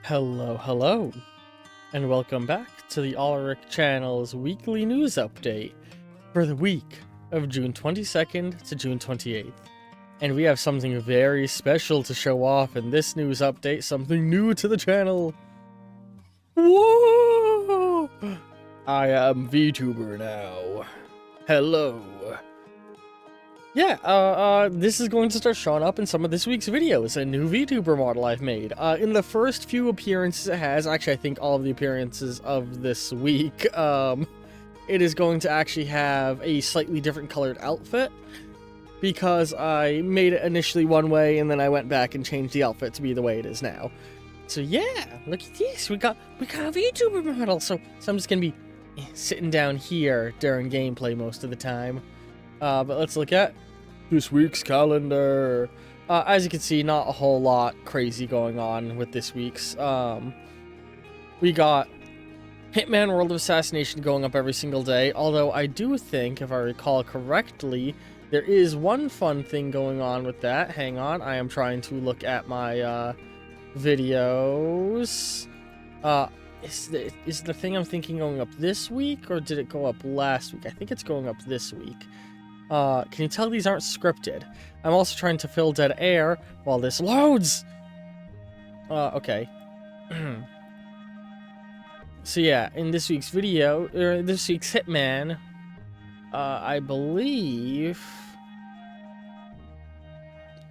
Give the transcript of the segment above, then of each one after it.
Hello, and welcome back to the Ulrich channel's weekly news update for the week of June 22nd to June 28th. And we have something very special to show off in this news update, something new to the channel. Whoa! I am VTuber now. Hello. Yeah, this is going to start showing up in some of this week's videos, a new VTuber model I've made. In the first few appearances it has, actually I think all of the appearances of this week, it is going to actually have a slightly different colored outfit, because I made it initially one way and then I went back and changed the outfit to be the way it is now. So yeah, look at this, we got a VTuber model, so I'm just gonna be sitting down here during gameplay most of the time. But let's look at this week's calendar. As you can see, not a whole lot crazy going on with this week's. We got Hitman World of Assassination going up every single day, although I do think, if I recall correctly, there is one fun thing going on with that. Hang on, I am trying to look at my videos. Is the thing I'm thinking going up this week, or did it go up last week? I think it's going up this week. Can you tell these aren't scripted? I'm also trying to fill dead air while this loads! Okay. So yeah, in this week's video, or this week's Hitman, I believe...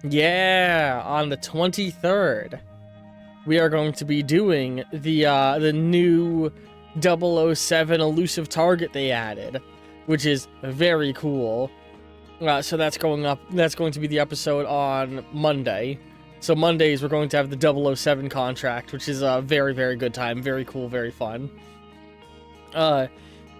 Yeah, on the 23rd, we are going to be doing the new 007 elusive target they added, which is very cool. So that's going up. That's going to be the episode on Monday. So Mondays we're going to have the 007 contract, which is a very, very good time. Very cool, very fun.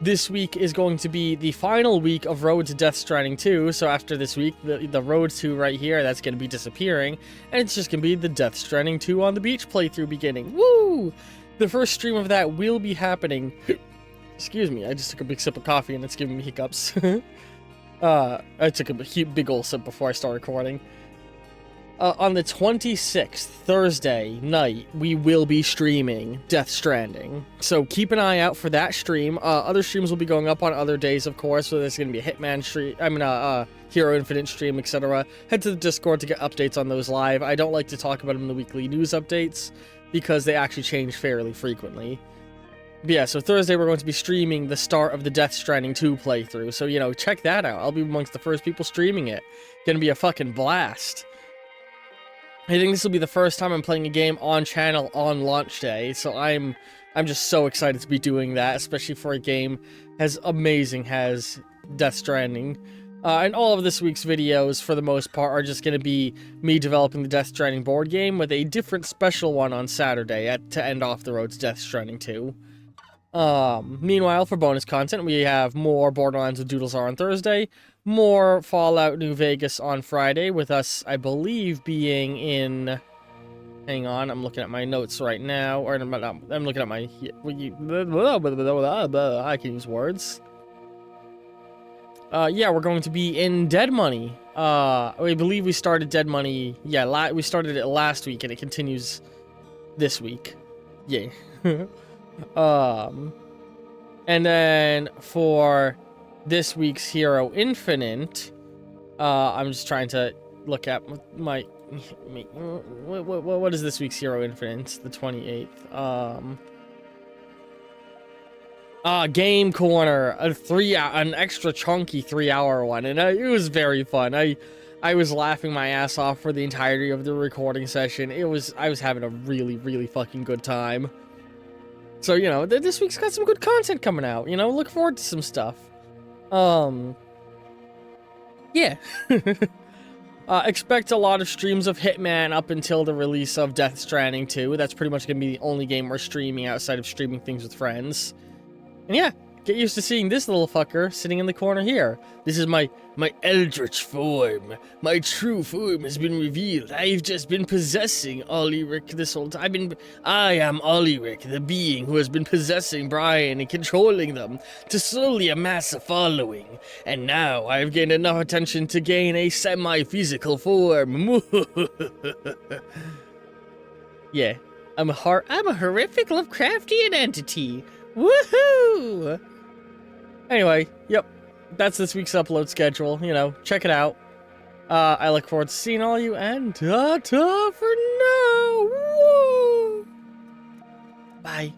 This week is going to be the final week of Road to Death Stranding 2. So after this week, the Road 2 right here, that's going to be disappearing. And it's just going to be the Death Stranding 2 on the beach playthrough beginning. Woo! The first stream of that will be happening... Excuse me, I just took a big sip of coffee and it's giving me hiccups. I took a big ol' sip before I start recording. On the 26th, Thursday night, we will be streaming Death Stranding. So keep an eye out for that stream. Other streams will be going up on other days, of course, so there's going to be a Hitman stream, Hero Infinite stream, etc. Head to the Discord to get updates on those live. I don't like to talk about them in the weekly news updates, because they actually change fairly frequently. But yeah, so Thursday we're going to be streaming the start of the Death Stranding 2 playthrough, so, you know, check that out. I'll be amongst the first people streaming it. Gonna be a fucking blast. I think this will be the first time I'm playing a game on channel on launch day, so I'm just so excited to be doing that, especially for a game as amazing as Death Stranding. And all of this week's videos, for the most part, are just going to be me developing the Death Stranding board game, with a different special one on Saturday to end off the road to Death Stranding 2. Meanwhile, for bonus content, we have more Borderlands with Doodles on Thursday, more Fallout New Vegas on Friday, with us, I believe, being in... Hang on, I'm looking at my notes right now, or I'm looking at my... I can use words. Yeah, we're going to be in Dead Money. I believe we started Dead Money, yeah, we started it last week, and it continues this week. Yay. And then for this week's Hero Infinite, I'm just trying to look at my what is this week's Hero Infinite? The 28th. Game Corner, an extra chunky 3-hour one, and it was very fun. I was laughing my ass off for the entirety of the recording session. I was having a really, really fucking good time. So, you know, this week's got some good content coming out, you know, look forward to some stuff. Yeah. Expect a lot of streams of Hitman up until the release of Death Stranding 2. That's pretty much going to be the only game we're streaming outside of streaming things with friends. And yeah, get used to seeing this little fucker sitting in the corner here. This is my eldritch form. My true form has been revealed. I've just been possessing Ulrich this whole time. I am Ulrich, the being who has been possessing Brian and controlling them to slowly amass a following. And now I've gained enough attention to gain a semi-physical form. Yeah. I'm a horrific Lovecraftian entity. Woohoo! Anyway, yep. That's this week's upload schedule. You know, check it out. I look forward to seeing all you, and ta-ta for now. Woo! Bye.